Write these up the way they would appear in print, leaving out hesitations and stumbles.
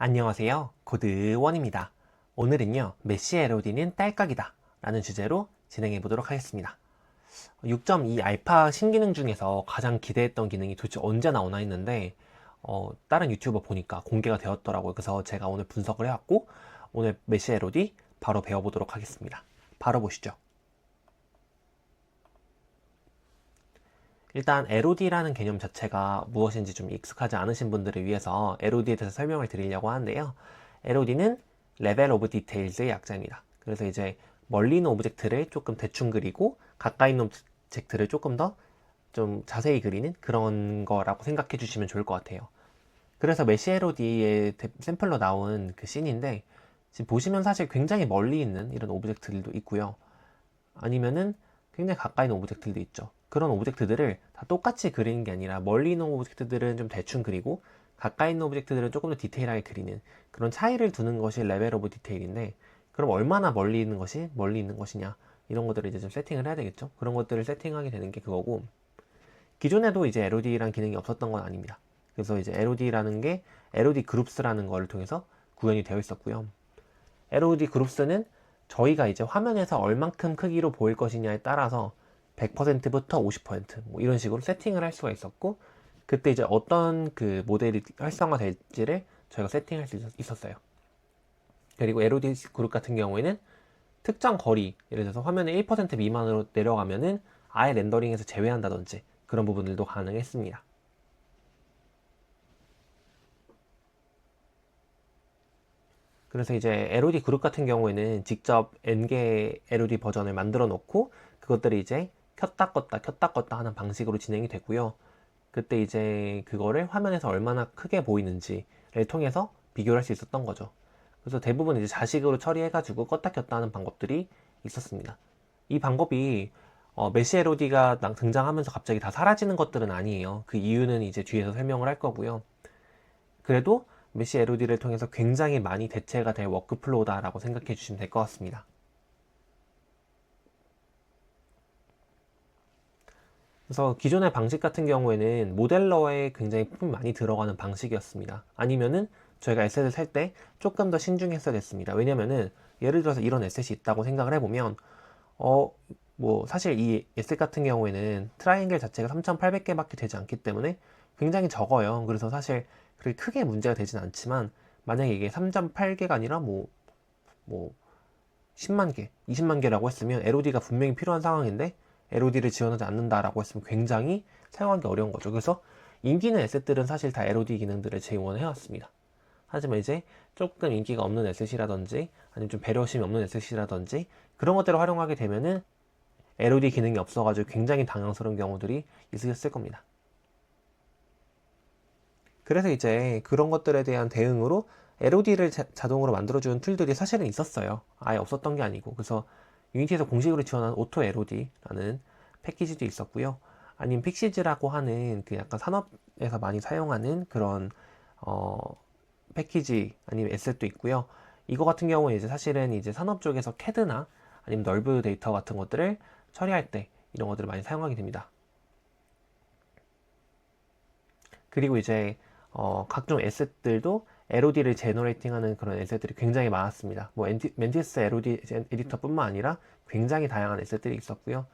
안녕하세요. 고드원입니다. 오늘은요, 메시 LOD는 딸깍이다 라는 주제로 진행해 보도록 하겠습니다. 6.2 알파 신기능 중에서 가장 기대했던 기능이 도대체 언제 나오나 했는데 다른 유튜버 보니까 공개가 되었더라고요. 그래서 제가 오늘 분석을 해왔고 오늘 메시 LOD 바로 배워보도록 하겠습니다. 바로 보시죠. 일단 LOD라는 개념 자체가 무엇인지 좀 익숙하지 않으신 분들을 위해서 LOD에 대해서 설명을 드리려고 하는데요. LOD는 Level of Details의 약자입니다. 그래서 이제 멀리 있는 오브젝트를 조금 대충 그리고 가까이 있는 오브젝트를 조금 더 좀 자세히 그리는 그런 거라고 생각해 주시면 좋을 것 같아요. 그래서 메시 LOD의 샘플로 나온 그 씬인데 지금 보시면 사실 굉장히 멀리 있는 이런 오브젝트들도 있고요. 아니면은 굉장히 가까이 있는 오브젝트들도 있죠. 그런 오브젝트들을 다 똑같이 그리는 게 아니라 멀리 있는 오브젝트들은 좀 대충 그리고 가까이 있는 오브젝트들은 조금 더 디테일하게 그리는 그런 차이를 두는 것이 레벨 오브 디테일인데, 그럼 얼마나 멀리 있는 것이 멀리 있는 것이냐 이런 것들을 이제 좀 세팅을 해야 되겠죠. 그런 것들을 세팅하게 되는 게 그거고, 기존에도 이제 LOD라는 기능이 없었던 건 아닙니다. 그래서 이제 LOD라는 게 LOD 그룹스라는 거를 통해서 구현이 되어 있었고요. LOD 그룹스는 저희가 이제 화면에서 얼만큼 크기로 보일 것이냐에 따라서 100%부터 50% 이런 식으로 세팅을 할 수가 있었고, 그때 이제 어떤 그 모델이 활성화될지를 저희가 세팅할 수 있었어요. 그리고 LOD 그룹 같은 경우에는 특정 거리, 예를 들어서 화면의 1% 미만으로 내려가면은 아예 렌더링에서 제외한다든지 그런 부분들도 가능했습니다. 그래서 이제 LOD 그룹 같은 경우에는 직접 N개 LOD 버전을 만들어 놓고 그것들이 이제 켰다 껐다 하는 방식으로 진행이 되고요. 그때 이제 그거를 화면에서 얼마나 크게 보이는지를 통해서 비교를 할 수 있었던 거죠. 그래서 대부분 이제 자식으로 처리해가지고 껐다 켰다 하는 방법들이 있었습니다. 이 방법이 메시 LOD가 등장하면서 갑자기 다 사라지는 것들은 아니에요. 그 이유는 이제 뒤에서 설명을 할 거고요. 그래도 메시 LOD를 통해서 굉장히 많이 대체가 될 워크플로우다라고 생각해 주시면 될 것 같습니다. 그래서 기존의 방식 같은 경우에는 모델러에 굉장히 품이 많이 들어가는 방식이었습니다. 아니면은 저희가 에셋을 살 때 조금 더 신중했어야 됐습니다. 왜냐면은 예를 들어서 이런 에셋이 있다고 생각을 해보면 어, 뭐 사실 이 에셋 같은 경우에는 트라이앵글 자체가 3,800개밖에 되지 않기 때문에 굉장히 적어요. 그래서 사실 그렇게 크게 문제가 되진 않지만, 만약에 이게 3.8개가 아니라 뭐 10만 개, 20만 개라고 했으면 LOD가 분명히 필요한 상황인데 LOD를 지원하지 않는다라고 했으면 굉장히 사용하기 어려운 거죠. 그래서 인기 있는 에셋들은 사실 다 LOD 기능들을 지원해 왔습니다. 하지만 이제 조금 인기가 없는 에셋이라든지 아니면 좀 배려심이 없는 에셋이라든지 그런 것들을 활용하게 되면은 LOD 기능이 없어가지고 굉장히 당황스러운 경우들이 있으셨을 겁니다. 그래서 이제 그런 것들에 대한 대응으로 LOD를 자동으로 만들어주는 툴들이 사실은 있었어요. 아예 없었던 게 아니고. 그래서 유니티에서 공식으로 지원하는 오토 LOD라는 패키지도 있었고요. 아니면 픽시즈라고 하는 그 약간 산업에서 많이 사용하는 그런 어, 패키지 아니면 에셋도 있고요. 이거 같은 경우에 이제 사실은 이제 산업 쪽에서 캐드나 아니면 널브 데이터 같은 것들을 처리할 때 이런 것들을 많이 사용하게 됩니다. 그리고 이제 각종 에셋들도 LOD를 제너레이팅하는 그런 에셋들이 굉장히 많았습니다. 뭐 멘티스 LOD 에디터뿐만 아니라 굉장히 다양한 에셋들이 있었고요.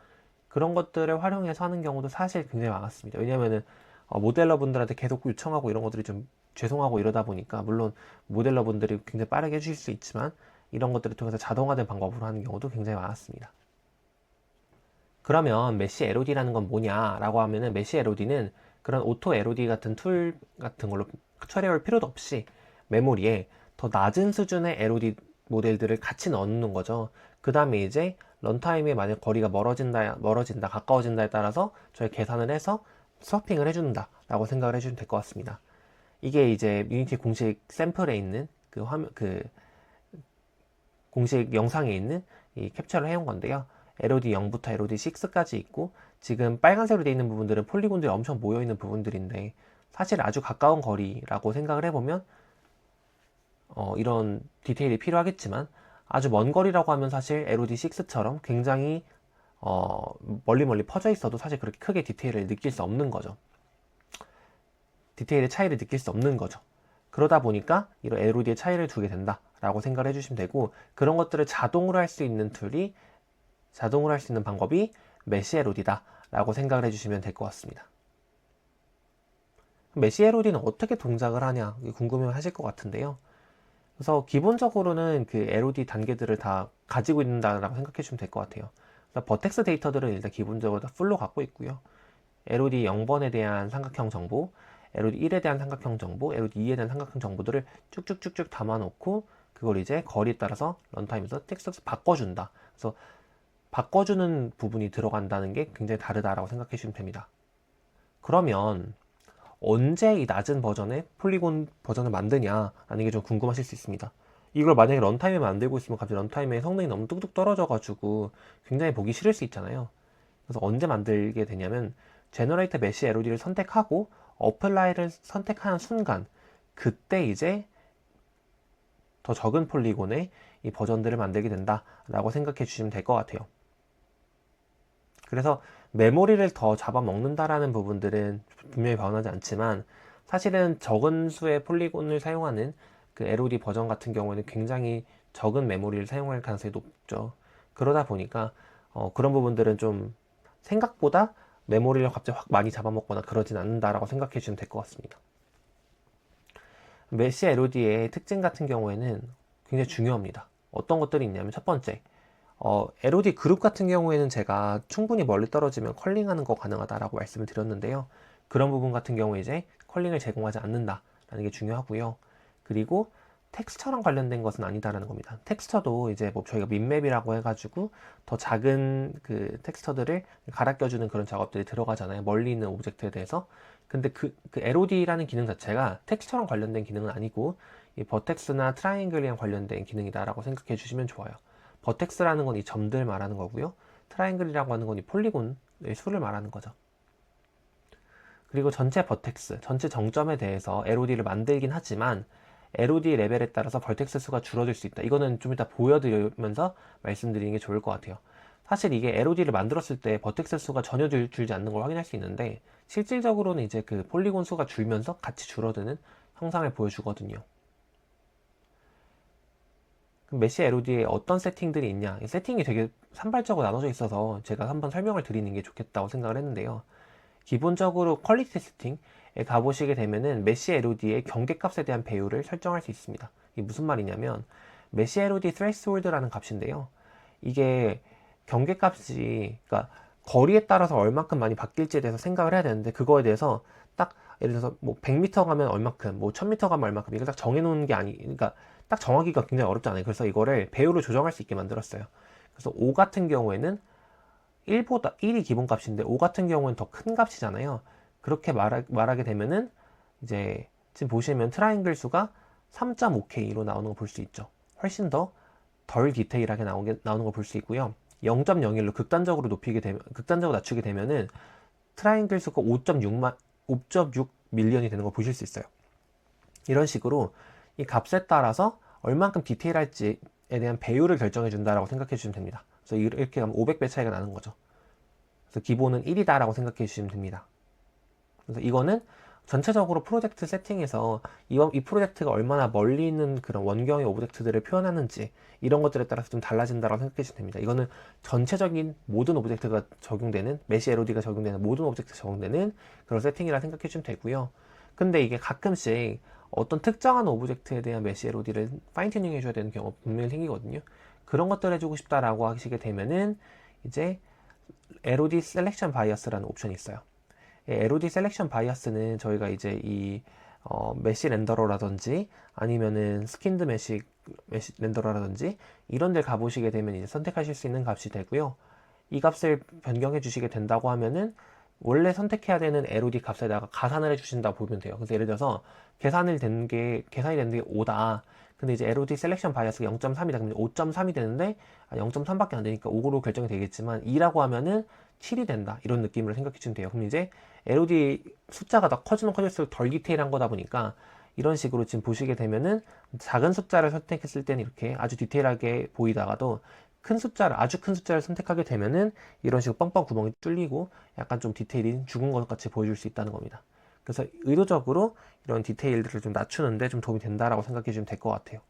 그런 것들을 활용해서 하는 경우도 사실 굉장히 많았습니다. 왜냐면은 모델러 분들한테 계속 요청하고 이런 것들이 좀 죄송하고 이러다 보니까, 물론 모델러 분들이 굉장히 빠르게 해주실 수 있지만 이런 것들을 통해서 자동화된 방법으로 하는 경우도 굉장히 많았습니다. 그러면 메시 LOD라는 건 뭐냐라고 하면은, 메시 LOD는 그런 오토 LOD 같은 툴 같은 걸로 처리할 필요도 없이 메모리에 더 낮은 수준의 LOD 모델들을 같이 넣는 거죠. 그 다음에 이제 런타임에 만약 거리가 멀어진다, 가까워진다에 따라서 저희 계산을 해서 스와핑을 해준다 라고 생각을 해주면 될 것 같습니다. 이게 이제 유니티 공식 샘플에 있는 그 화면, 그 공식 영상에 있는 이 캡처를 해온 건데요. LOD 0부터 LOD 6까지 있고, 지금 빨간색으로 되어 있는 부분들은 폴리곤들이 엄청 모여 있는 부분들인데, 사실 아주 가까운 거리라고 생각을 해보면 이런 디테일이 필요하겠지만, 아주 먼 거리라고 하면 사실 LOD6처럼 굉장히 멀리 퍼져 있어도 사실 그렇게 크게 디테일을 느낄 수 없는 거죠. 디테일의 차이를 느낄 수 없는 거죠. 그러다 보니까 이런 LOD의 차이를 두게 된다라고 생각을 해주시면 되고, 그런 것들을 자동으로 할 수 있는 방법이 메시 LOD다라고 생각을 해주시면 될 것 같습니다. 메시 LOD는 어떻게 동작을 하냐 궁금해 하실 것 같은데요. 그래서 기본적으로는 그 LOD 단계들을 다 가지고 있다라고 생각해 주시면 될 것 같아요. 그래서 버텍스 데이터들은 일단 기본적으로 다 풀로 갖고 있고요. LOD 0번에 대한 삼각형 정보, LOD 1에 대한 삼각형 정보, LOD 2에 대한 삼각형 정보들을 쭉쭉쭉쭉 담아놓고 그걸 이제 거리에 따라서 런타임에서 텍스트로 바꿔준다. 그래서 바꿔주는 부분이 들어간다는 게 굉장히 다르다라고 생각해 주시면 됩니다. 그러면 언제 이 낮은 버전의 폴리곤 버전을 만드냐라는 게 좀 궁금하실 수 있습니다. 이걸 만약에 런타임에 만들고 있으면 갑자기 런타임의 성능이 너무 뚝뚝 떨어져가지고 굉장히 보기 싫을 수 있잖아요. 그래서 언제 만들게 되냐면 제너레이터 메시 LOD를 선택하고 어플라이를 선택하는 순간, 그때 이제 더 적은 폴리곤의 이 버전들을 만들게 된다라고 생각해 주시면 될 것 같아요. 그래서 메모리를 더 잡아먹는다라는 부분들은 분명히 변하지 않지만, 사실은 적은 수의 폴리곤을 사용하는 그 LOD 버전 같은 경우에는 굉장히 적은 메모리를 사용할 가능성이 높죠. 그러다 보니까 그런 부분들은 좀 생각보다 메모리를 갑자기 확 많이 잡아먹거나 그러진 않는다라고 생각해 주시면 될 것 같습니다. 메시 LOD의 특징 같은 경우에는 굉장히 중요합니다. 어떤 것들이 있냐면, 첫 번째, LOD 그룹 같은 경우에는 제가 충분히 멀리 떨어지면 컬링하는 거 가능하다라고 말씀을 드렸는데요. 그런 부분 같은 경우에 이제 컬링을 제공하지 않는다라는 게 중요하고요. 그리고 텍스처랑 관련된 것은 아니다라는 겁니다. 텍스처도 이제 뭐 저희가 민맵이라고 해가지고 더 작은 그 텍스처들을 갈아 껴주는 그런 작업들이 들어가잖아요. 멀리 있는 오브젝트에 대해서. 근데 그 LOD라는 기능 자체가 텍스처랑 관련된 기능은 아니고 이 버텍스나 트라이앵글이랑 관련된 기능이다라고 생각해 주시면 좋아요. 버텍스라는 건 이 점들 말하는 거고요. 트라이앵글이라고 하는 건 이 폴리곤의 수를 말하는 거죠. 그리고 전체 버텍스, 전체 정점에 대해서 LOD를 만들긴 하지만 LOD 레벨에 따라서 버텍스 수가 줄어들 수 있다. 이거는 좀 이따 보여드리면서 말씀드리는 게 좋을 것 같아요. 사실 이게 LOD를 만들었을 때 버텍스 수가 전혀 줄지 않는 걸 확인할 수 있는데, 실질적으로는 이제 그 폴리곤 수가 줄면서 같이 줄어드는 형상을 보여주거든요. 그럼 메시 LOD에 어떤 세팅들이 있냐? 이 세팅이 되게 산발적으로 나눠져 있어서 제가 한번 설명을 드리는 게 좋겠다고 생각을 했는데요. 기본적으로 퀄리티 세팅에 가보시게 되면은 메시 LOD의 경계값에 대한 배율을 설정할 수 있습니다. 이게 무슨 말이냐면, 메시 LOD threshold라는 값인데요. 이게 경계값이, 그러니까 거리에 따라서 얼마큼 많이 바뀔지에 대해서 생각을 해야 되는데, 그거에 대해서 딱 예를 들어서 뭐 100m 가면 얼마큼, 뭐 1000m 가면 얼마큼, 이걸 딱 정해놓은 게 그러니까 딱 정하기가 굉장히 어렵지 않아요. 그래서 이거를 배율을 조정할 수 있게 만들었어요. 그래서 5 같은 경우에는 1이 기본값인데 5 같은 경우는 더 큰 값이잖아요. 그렇게 말하게 되면은 이제 지금 보시면 트라이앵글 수가 3.5K로 나오는 거 볼 수 있죠. 훨씬 더 덜 디테일하게 나오는 거 볼 수 있고요. 0.01로 극단적으로 낮추게 되면은 트라이앵글 수가 5.6 밀리언이 되는 거 보실 수 있어요. 이런 식으로 이 값에 따라서 얼만큼 디테일할지에 대한 배율을 결정해 준다라고 생각해 주시면 됩니다. 그래서 이렇게 하면 500배 차이가 나는 거죠. 그래서 기본은 1이다라고 생각해 주시면 됩니다. 그래서 이거는 전체적으로 프로젝트 세팅에서 이 프로젝트가 얼마나 멀리 있는 그런 원경의 오브젝트들을 표현하는지, 이런 것들에 따라서 좀 달라진다고 생각해 주시면 됩니다. 이거는 전체적인 모든 오브젝트가 적용되는, 메시 LOD가 적용되는 모든 오브젝트 적용되는 그런 세팅이라 생각해 주시면 되고요. 근데 이게 가끔씩 어떤 특정한 오브젝트에 대한 메시 LOD를 파인 튜닝 해줘야 되는 경우가 분명히 생기거든요. 그런 것들을 해주고 싶다라고 하시게 되면은 이제 LOD 셀렉션 바이어스라는 옵션이 있어요. LOD 셀렉션 바이어스는 저희가 이제 이 메시 렌더러라든지 아니면은 스킨드 메시 렌더러라든지 이런 데 가보시게 되면 이제 선택하실 수 있는 값이 되고요. 이 값을 변경해 주시게 된다고 하면은 원래 선택해야 되는 LOD 값에다가 가산을 해주신다고 보면 돼요. 그래서 예를 들어서 계산이 된 게 5다. 근데 이제 LOD 셀렉션 바이어스가 0.3이다. 그러면 5.3이 되는데 0.3밖에 안 되니까 5로 결정이 되겠지만 2라고 하면은 7이 된다. 이런 느낌으로 생각해 주면 돼요. 그럼 이제 LOD 숫자가 더 커지면 커질수록 덜 디테일한 거다 보니까 이런 식으로 지금 보시게 되면은 작은 숫자를 선택했을 때는 이렇게 아주 디테일하게 보이다가도 아주 큰 숫자를 선택하게 되면은 이런 식으로 뻥뻥 구멍이 뚫리고 약간 좀 디테일이 죽은 것 같이 보여줄 수 있다는 겁니다. 그래서 의도적으로 이런 디테일들을 좀 낮추는데 좀 도움이 된다라고 생각해 주면 될 것 같아요.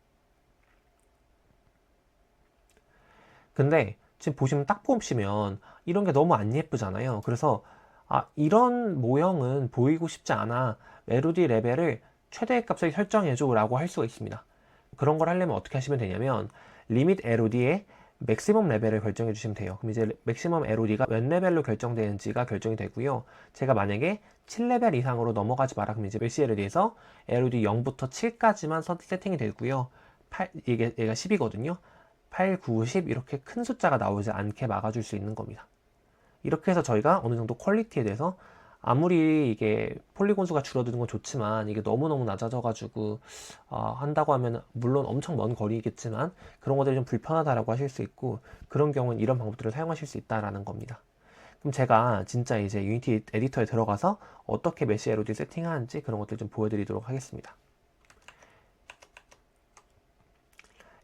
근데 지금 보시면 딱 보시면 이런 게 너무 안 예쁘잖아요. 그래서 이런 모형은 보이고 싶지 않아. LOD 레벨을 최대의 값을 설정해줘 라고 할 수가 있습니다. 그런 걸 하려면 어떻게 하시면 되냐면 리밋 LOD에 맥시멈 레벨을 결정해 주시면 돼요. 그럼 이제 맥시멈 LOD가 몇 레벨로 결정되는지가 결정이 되고요. 제가 만약에 7레벨 이상으로 넘어가지 마라. 그럼 이제 메시 LOD에서 LOD 0부터 7까지만 세팅이 되고요. 얘가 10이거든요. 8, 9, 10 이렇게 큰 숫자가 나오지 않게 막아줄 수 있는 겁니다. 이렇게 해서 저희가 어느 정도 퀄리티에 대해서 아무리 이게 폴리곤 수가 줄어드는 건 좋지만 이게 너무너무 낮아져가지고 한다고 하면 물론 엄청 먼 거리겠지만 그런 것들이 좀 불편하다라고 하실 수 있고 그런 경우는 이런 방법들을 사용하실 수 있다라는 겁니다. 그럼 제가 진짜 이제 유니티 에디터에 들어가서 어떻게 메시 LOD 세팅하는지 그런 것들 좀 보여드리도록 하겠습니다.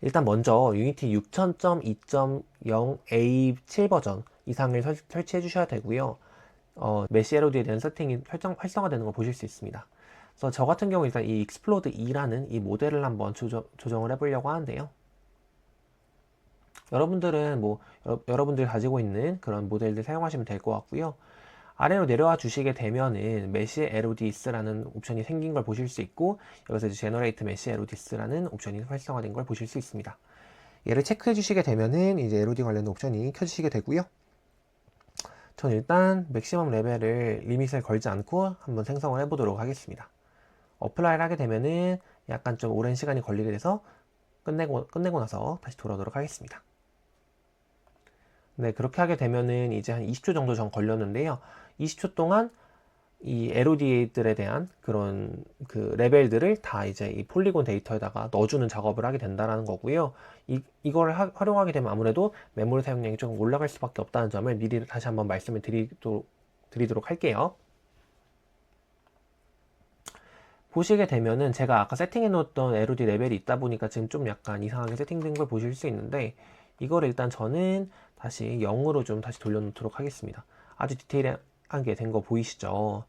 일단 먼저 유니티 6000.2.0A7 버전 이상을 설치해 주셔야 되고요. 메시 LOD에 대한 세팅이 활성화되는 걸 보실 수 있습니다. 그래서 저 같은 경우 일단 이 익스플로드 2라는 이 모델을 한번 조정을 해보려고 하는데요. 여러분들은 여러분들이 가지고 있는 그런 모델들 사용하시면 될 것 같고요. 아래로 내려와 주시게 되면은 메시 LODs라는 옵션이 생긴 걸 보실 수 있고 여기서 이제 Generate Mesh LODs라는 옵션이 활성화된 걸 보실 수 있습니다. 얘를 체크해 주시게 되면은 이제 LOD 관련 옵션이 켜지시게 되고요. 전 일단 맥시멈 레벨을 리밋을 걸지 않고 한번 생성을 해보도록 하겠습니다. 어플라이를 하게 되면은 약간 좀 오랜 시간이 걸리게 돼서 끝내고 나서 다시 돌아오도록 하겠습니다. 네, 그렇게 하게 되면은 이제 한 20초 정도 전 걸렸는데요. 20초 동안 이 LOD들에 대한 그런 그 레벨들을 다 이제 이 폴리곤 데이터에다가 넣어주는 작업을 하게 된다는 거고요. 이걸 활용하게 되면 아무래도 메모리 사용량이 조금 올라갈 수밖에 없다는 점을 미리 다시 한번 말씀을 드리도록 할게요. 보시게 되면은 제가 아까 세팅해 놓았던 LOD 레벨이 있다 보니까 지금 좀 약간 이상하게 세팅된 걸 보실 수 있는데 이거를 일단 저는 다시 0으로 좀 다시 돌려놓도록 하겠습니다. 아주 디테일하게 된 거 보이시죠?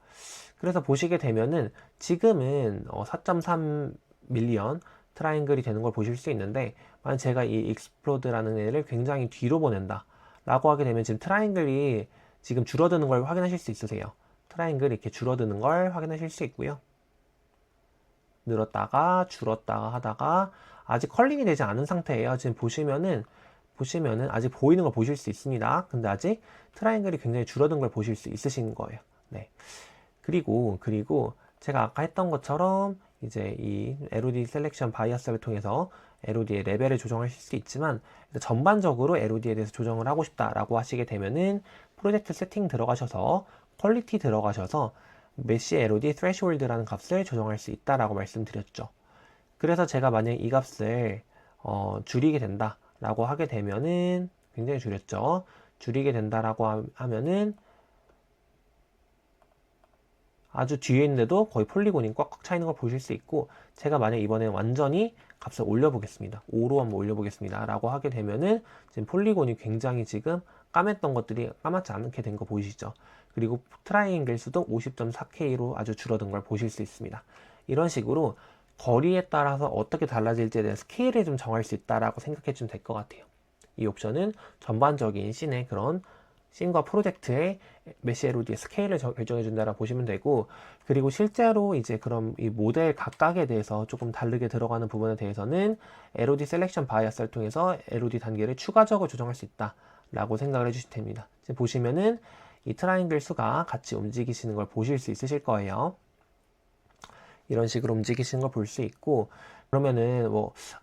그래서 보시게 되면은 지금은 4.3 밀리언 트라이앵글이 되는 걸 보실 수 있는데 만약 제가 이 익스플로드라는 애를 굉장히 뒤로 보낸다 라고 하게 되면 지금 트라이앵글이 지금 줄어드는 걸 확인하실 수 있으세요. 트라이앵글이 이렇게 줄어드는 걸 확인하실 수 있고요. 늘었다가 줄었다가 하다가 아직 컬링이 되지 않은 상태예요. 지금 보시면은 아직 보이는 걸 보실 수 있습니다. 근데 아직 트라이앵글이 굉장히 줄어든 걸 보실 수 있으신 거예요. 네. 그리고 제가 아까 했던 것처럼 이제 이 LOD 셀렉션 바이어스를 통해서 LOD의 레벨을 조정하실 수 있지만 전반적으로 LOD에 대해서 조정을 하고 싶다라고 하시게 되면은 프로젝트 세팅 들어가셔서 퀄리티 들어가셔서 메시 LOD threshold라는 값을 조정할 수 있다라고 말씀드렸죠. 그래서 제가 만약 이 값을 줄이게 된다라고 하게 되면은 굉장히 줄였죠. 줄이게 된다라고 하면은 아주 뒤에 있는데도 거의 폴리곤이 꽉꽉 차 있는 걸 보실 수 있고 제가 만약 이번에 완전히 값을 올려보겠습니다. 5로 한번 올려보겠습니다. 라고 하게 되면은 지금 폴리곤이 굉장히 지금 까맸던 것들이 까맣지 않게 된 거 보이시죠? 그리고 트라이앵글 수도 50.4K로 아주 줄어든 걸 보실 수 있습니다. 이런 식으로 거리에 따라서 어떻게 달라질지에 대한 스케일을 좀 정할 수 있다라고 생각해 주면 될 것 같아요. 이 옵션은 전반적인 씬의 그런 씬과 프로젝트의 메시 LOD의 스케일을 결정해 준다라 보시면 되고 그리고 실제로 이제 그럼 이 모델 각각에 대해서 조금 다르게 들어가는 부분에 대해서는 LOD 셀렉션 바이어스를 통해서 LOD 단계를 추가적으로 조정할 수 있다 라고 생각을 해주시면 됩니다. 지금 보시면은 이 트라이앵글 수가 같이 움직이시는 걸 보실 수 있으실 거예요. 이런 식으로 움직이시는 걸 볼 수 있고 그러면은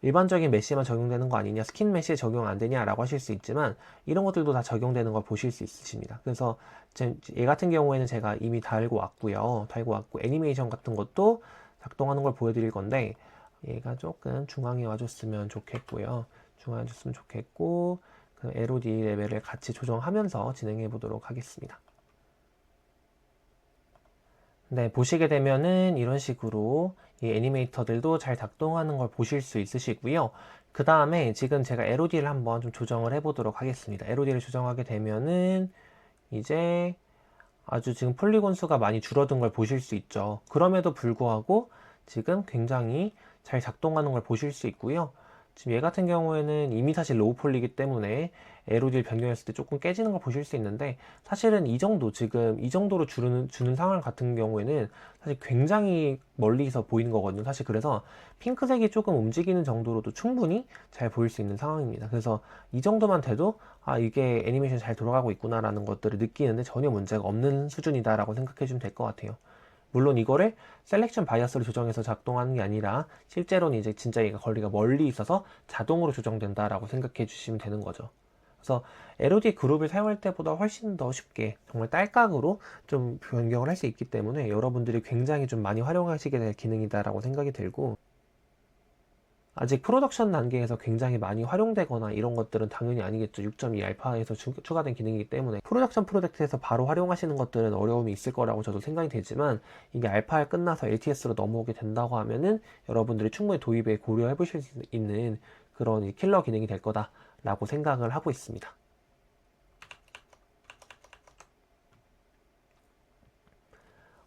일반적인 메시에만 적용되는 거 아니냐 스킨 메시에 적용 안 되냐 라고 하실 수 있지만 이런 것들도 다 적용되는 걸 보실 수 있으십니다. 그래서 얘 같은 경우에는 제가 이미 달고 왔고 애니메이션 같은 것도 작동하는 걸 보여드릴 건데 얘가 조금 중앙에 와줬으면 좋겠고요. 중앙에 와줬으면 좋겠고 그 LOD 레벨을 같이 조정하면서 진행해 보도록 하겠습니다. 네, 보시게 되면은 이런 식으로 이 애니메이터들도 잘 작동하는 걸 보실 수 있으시고요. 그 다음에 지금 제가 LOD를 한번 좀 조정을 해보도록 하겠습니다. LOD를 조정하게 되면은 이제 아주 지금 폴리곤 수가 많이 줄어든 걸 보실 수 있죠. 그럼에도 불구하고 지금 굉장히 잘 작동하는 걸 보실 수 있고요. 지금 얘 같은 경우에는 이미 사실 로우 폴리이기 때문에 LOD를 변경했을 때 조금 깨지는 걸 보실 수 있는데, 사실은 이 정도, 지금 이 정도로 주는 상황 같은 경우에는 사실 굉장히 멀리서 보이는 거거든요. 사실 그래서 핑크색이 조금 움직이는 정도로도 충분히 잘 보일 수 있는 상황입니다. 그래서 이 정도만 돼도 아, 이게 애니메이션이 잘 돌아가고 있구나라는 것들을 느끼는데 전혀 문제가 없는 수준이다라고 생각해 주면 될 것 같아요. 물론 이거를 셀렉션 바이어스를 조정해서 작동하는 게 아니라 실제로는 이제 진짜 얘가 거리가 멀리 있어서 자동으로 조정된다라고 생각해 주시면 되는 거죠. 그래서 LOD 그룹을 사용할 때보다 훨씬 더 쉽게 정말 딸깍으로 좀 변경을 할 수 있기 때문에 여러분들이 굉장히 좀 많이 활용하시게 될 기능이다라고 생각이 들고, 아직 프로덕션 단계에서 굉장히 많이 활용되거나 이런 것들은 당연히 아니겠죠. 6.2 알파에서 추가된 기능이기 때문에 프로덕션 프로젝트에서 바로 활용하시는 것들은 어려움이 있을 거라고 저도 생각이 되지만, 이게 알파에 끝나서 LTS로 넘어오게 된다고 하면은 여러분들이 충분히 도입에 고려해 보실 수 있는 그런 킬러 기능이 될 거다라고 생각을 하고 있습니다.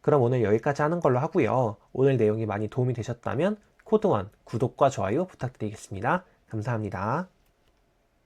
그럼 오늘 여기까지 하는 걸로 하고요. 오늘 내용이 많이 도움이 되셨다면 코드원 구독과 좋아요 부탁드리겠습니다. 감사합니다.